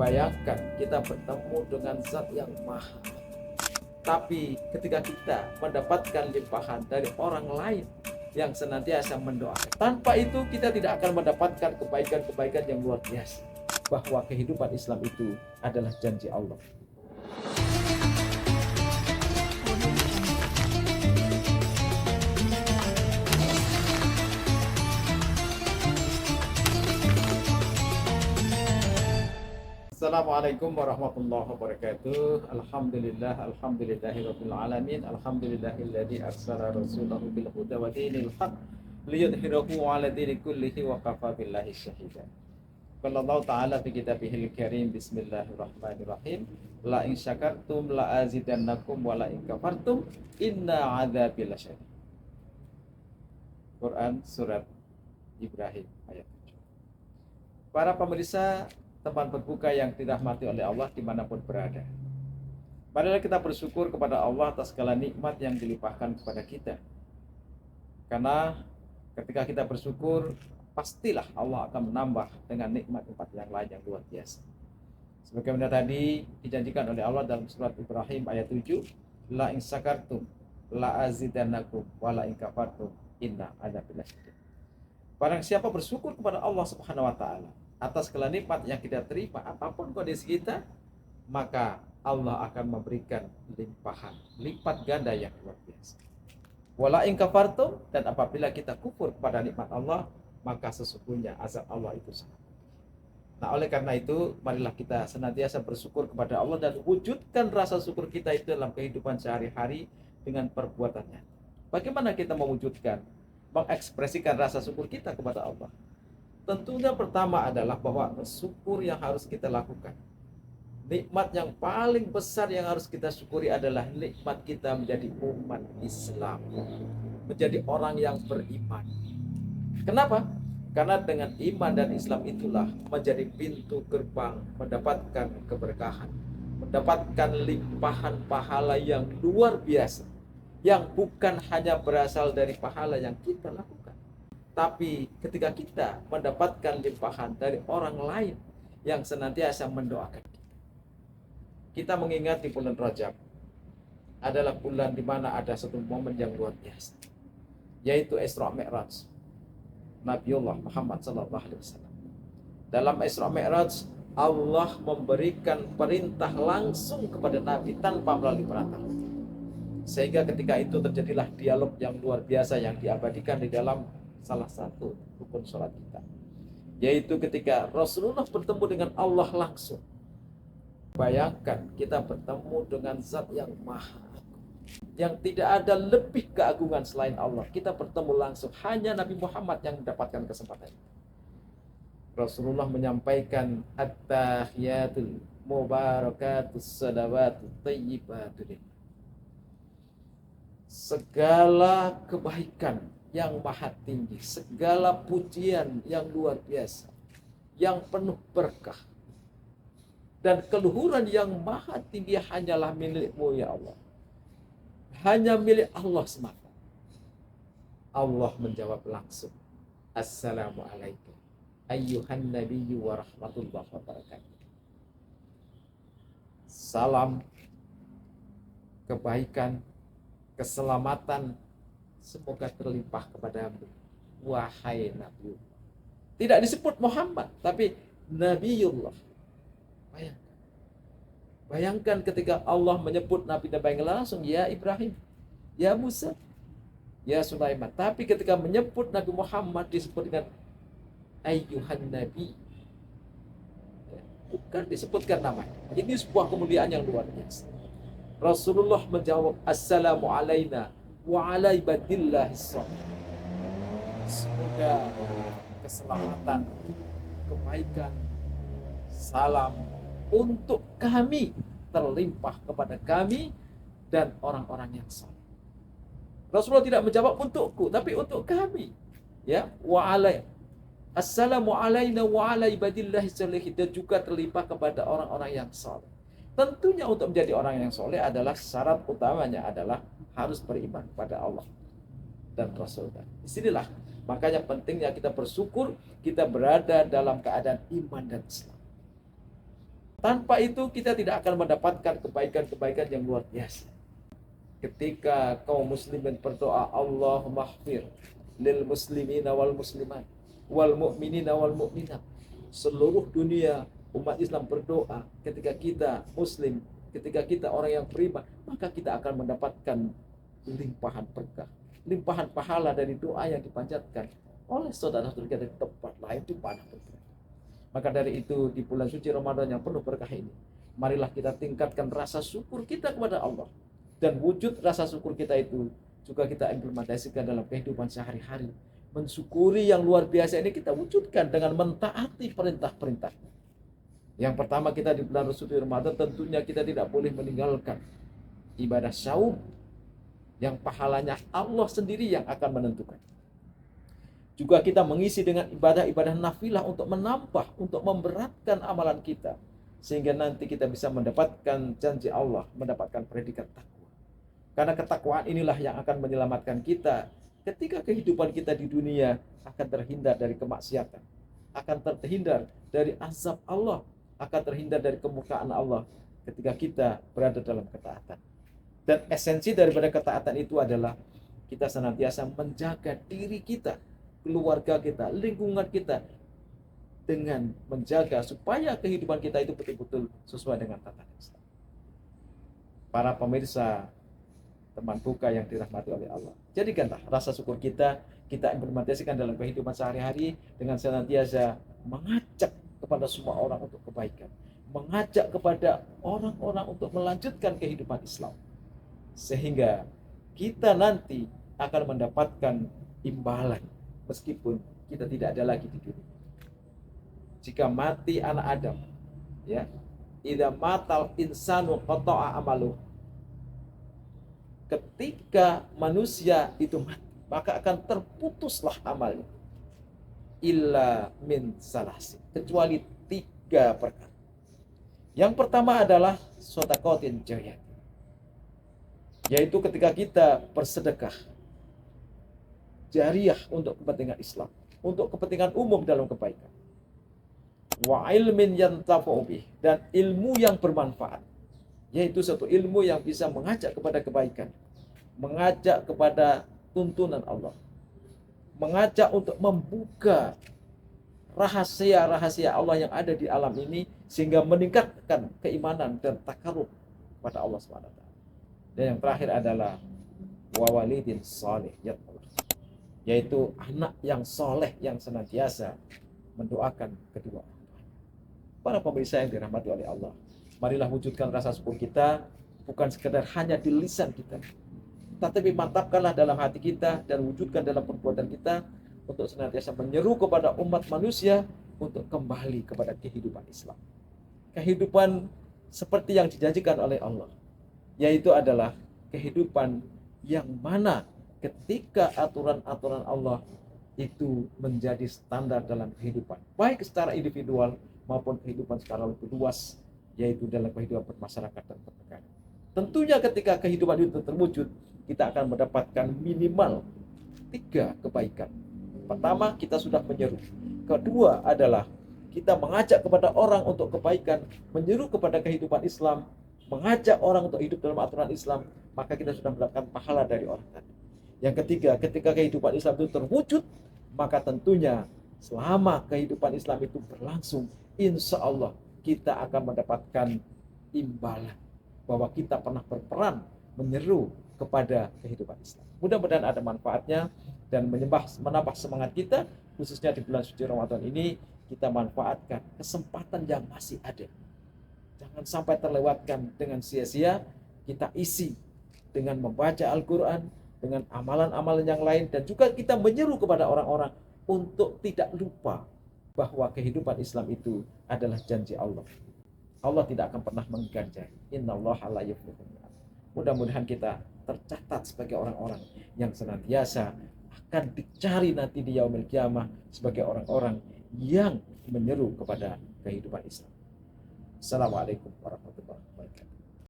Bayangkan kita bertemu dengan zat yang maha. Tapi ketika kita mendapatkan limpahan dari orang lain yang senantiasa mendoakan, tanpa itu kita tidak akan mendapatkan kebaikan-kebaikan yang luar biasa. Bahwa kehidupan Islam itu adalah janji Allah. Assalamualaikum warahmatullahi wabarakatuh. Alhamdulillahirabbil alamin. Alhamdulillahilladzi arsala rasulahu bil huda wa dinil haq liyudhhirahu 'ala dini kullihi wa kafa billahi syahida. Qala Allah ta'ala fi kitabihil karim, bismillahirrahmanirrahim. La in syakartum la azidannakum wa la in kafartum inna 'adzabi lasyadid. Quran surat Ibrahim ayat 7. Para pemirsa teman berbuka yang dirahmati oleh Allah dimanapun berada, marilah kita bersyukur kepada Allah atas segala nikmat yang dilimpahkan kepada kita. Karena ketika kita bersyukur, pastilah Allah akan menambah dengan nikmat-nikmat yang lain yang luar biasa. Sebagaimana tadi dijanjikan oleh Allah dalam surat Ibrahim ayat 7, la in syakartum la azidannakum wa la in kafartum inna adzabil lasyadid. Barang siapa bersyukur kepada Allah Subhanahu wa taala atas segala nikmat yang kita terima, apapun kondisi kita, maka Allah akan memberikan limpahan, lipat ganda yang luar biasa. Wala in kafartum, dan apabila kita kufur kepada nikmat Allah, maka sesungguhnya azab Allah itu sangat. Nah, oleh karena itu, marilah kita senantiasa bersyukur kepada Allah dan wujudkan rasa syukur kita itu dalam kehidupan sehari-hari dengan perbuatannya. Bagaimana kita mewujudkan, mengekspresikan rasa syukur kita kepada Allah? Tentunya pertama adalah bahwa syukur yang harus kita lakukan. Nikmat yang paling besar yang harus kita syukuri adalah nikmat kita menjadi umat Islam, menjadi orang yang beriman. Kenapa? Karena dengan iman dan Islam itulah menjadi pintu gerbang mendapatkan keberkahan, mendapatkan limpahan pahala yang luar biasa, yang bukan hanya berasal dari pahala yang kita lakukan, tapi ketika kita mendapatkan limpahan dari orang lain yang senantiasa mendoakan kita. Kita mengingat di bulan Rajab adalah bulan di mana ada satu momen yang luar biasa, yaitu Isra Mi'raj Nabiullah Muhammad SAW. Dalam Isra Mi'raj, Allah memberikan perintah langsung kepada Nabi tanpa melalui perantara. Sehingga ketika itu terjadilah dialog yang luar biasa yang diabadikan di dalam salah satu rukun sholat kita, yaitu ketika Rasulullah bertemu dengan Allah langsung. Bayangkan kita bertemu dengan zat yang maha, yang tidak ada lebih keagungan selain Allah. Kita bertemu langsung, hanya Nabi Muhammad yang mendapatkan kesempatan. Rasulullah menyampaikan at-tahiyatul mubarakatus salawatut thayyibatul, segala kebaikan yang maha tinggi, segala pujian yang luar biasa, yang penuh berkah, dan keluhuran yang maha tinggi hanyalah milik-Mu ya Allah. Hanya milik Allah semata. Allah menjawab langsung, Assalamualaikum ayyuhan nabiyyu wa rahmatullahi wa barakatuh. Salam, kebaikan, keselamatan semoga terlimpah kepadamu, wahai Nabi. Tidak disebut Muhammad, tapi Nabiullah. Bayangkan ketika Allah menyebut Nabi-Nabi yang langsung, ya Ibrahim, ya Musa, ya Sulaiman. Tapi ketika menyebut Nabi Muhammad disebut dengan ayyuhan Nabi, bukan disebutkan namanya. Ini sebuah kemuliaan yang luar biasa. Rasulullah menjawab, Assalamu alaina wa ala ibadillahis shalihin. Semoga keselamatan, kebaikan, salam untuk kami terlimpah kepada kami dan orang-orang yang saleh. Rasulullah tidak menjawab untukku, tapi untuk kami. Ya, wa alai. Assalamu alaina wa ala ibadillahis shalihin, dan juga terlimpah kepada orang-orang yang saleh. Tentunya untuk menjadi orang yang soleh adalah syarat utamanya adalah harus beriman pada Allah dan Rasulnya. Disinilah makanya pentingnya kita bersyukur kita berada dalam keadaan iman dan Islam. Tanpa itu kita tidak akan mendapatkan kebaikan-kebaikan yang luar biasa. Ketika kaum muslimin berdoa, Allahumma ighfir lil muslimina wal muslimat wal mu'minina wal mu'minat. Seluruh dunia umat Islam berdoa, ketika kita muslim, ketika kita orang yang beriman, maka kita akan mendapatkan limpahan berkah, limpahan pahala dari doa yang dipanjatkan oleh saudara-saudara kita di tempat lain di mana pun. Maka dari itu di bulan suci Ramadan yang penuh berkah ini, marilah kita tingkatkan rasa syukur kita kepada Allah. Dan wujud rasa syukur kita itu juga kita implementasikan dalam kehidupan sehari-hari. Mensyukuri yang luar biasa ini kita wujudkan dengan mentaati perintah-perintah. Yang pertama, kita di bulan suci Ramadan tentunya kita tidak boleh meninggalkan ibadah saum yang pahalanya Allah sendiri yang akan menentukan. Juga kita mengisi dengan ibadah-ibadah nafilah untuk menambah, untuk memberatkan amalan kita. Sehingga nanti kita bisa mendapatkan janji Allah, mendapatkan predikat takwa. Karena ketakwaan inilah yang akan menyelamatkan kita ketika kehidupan kita di dunia akan terhindar dari kemaksiatan, akan terhindar dari azab Allah, akan terhindar dari kemurkaan Allah ketika kita berada dalam ketaatan. Dan esensi daripada ketaatan itu adalah kita senantiasa menjaga diri kita, keluarga kita, lingkungan kita, dengan menjaga supaya kehidupan kita itu betul-betul sesuai dengan tatanan Islam. Para pemirsa teman buka yang dirahmati oleh Allah, jadikanlah rasa syukur kita implementasikan dalam kehidupan sehari-hari dengan senantiasa mengajak kepada semua orang untuk kebaikan, mengajak kepada orang-orang untuk melanjutkan kehidupan Islam, sehingga kita nanti akan mendapatkan imbalan meskipun kita tidak ada lagi di dunia. Jika mati anak Adam, ya, idza matal insanu qata'a amalu. Ketika manusia itu mati, maka akan terputuslah amalnya. Illa min salasi, kecuali 3 perkara. Yang pertama adalah shadaqatin jariyah, yaitu ketika kita bersedekah jariyah untuk kepentingan Islam, untuk kepentingan umum dalam kebaikan. Wa ilmin yantafa'u bih, dan ilmu yang bermanfaat, yaitu satu ilmu yang bisa mengajak kepada kebaikan, mengajak kepada tuntunan Allah, mengajak untuk membuka rahasia-rahasia Allah yang ada di alam ini, sehingga meningkatkan keimanan dan takarub pada Allah SWT. Dan yang terakhir adalah wa walidin salih, yaitu anak yang soleh yang senantiasa mendoakan kedua orang tua. Para pemirsa yang dirahmati oleh Allah, marilah wujudkan rasa syukur kita bukan sekedar hanya di lisan kita, tetapi mantapkanlah dalam hati kita dan wujudkan dalam perbuatan kita untuk senantiasa menyeru kepada umat manusia untuk kembali kepada kehidupan Islam, kehidupan seperti yang dijanjikan oleh Allah, yaitu adalah kehidupan yang mana ketika aturan-aturan Allah itu menjadi standar dalam kehidupan, baik secara individual maupun kehidupan secara lebih luas, yaitu dalam kehidupan bermasyarakat dan bernegara. Tentunya ketika kehidupan itu terwujud, kita akan mendapatkan minimal 3 kebaikan. Pertama, kita sudah menyeru. Kedua adalah kita mengajak kepada orang untuk kebaikan, menyeru kepada kehidupan Islam, mengajak orang untuk hidup dalam aturan Islam, maka kita sudah mendapatkan pahala dari orang tadi. Yang ketiga, ketika kehidupan Islam itu terwujud, maka tentunya selama kehidupan Islam itu berlangsung, insya Allah kita akan mendapatkan imbalan bahwa kita pernah berperan menyeru kepada kehidupan Islam. Mudah-mudahan ada manfaatnya dan menambah semangat kita, khususnya di bulan suci Ramadan ini. Kita manfaatkan kesempatan yang masih ada. Jangan sampai terlewatkan dengan sia-sia. Kita isi dengan membaca Al-Quran, dengan amalan-amalan yang lain, dan juga kita menyeru kepada orang-orang untuk tidak lupa bahwa kehidupan Islam itu adalah janji Allah. Allah tidak akan pernah mengganjal. Innallaha la yuflihul mi'ad. Mudah-mudahan kita tercatat sebagai orang-orang yang senantiasa akan dicari nanti di yaumil qiyamah sebagai orang-orang yang menyeru kepada kehidupan Islam. Assalamualaikum warahmatullahi wabarakatuh.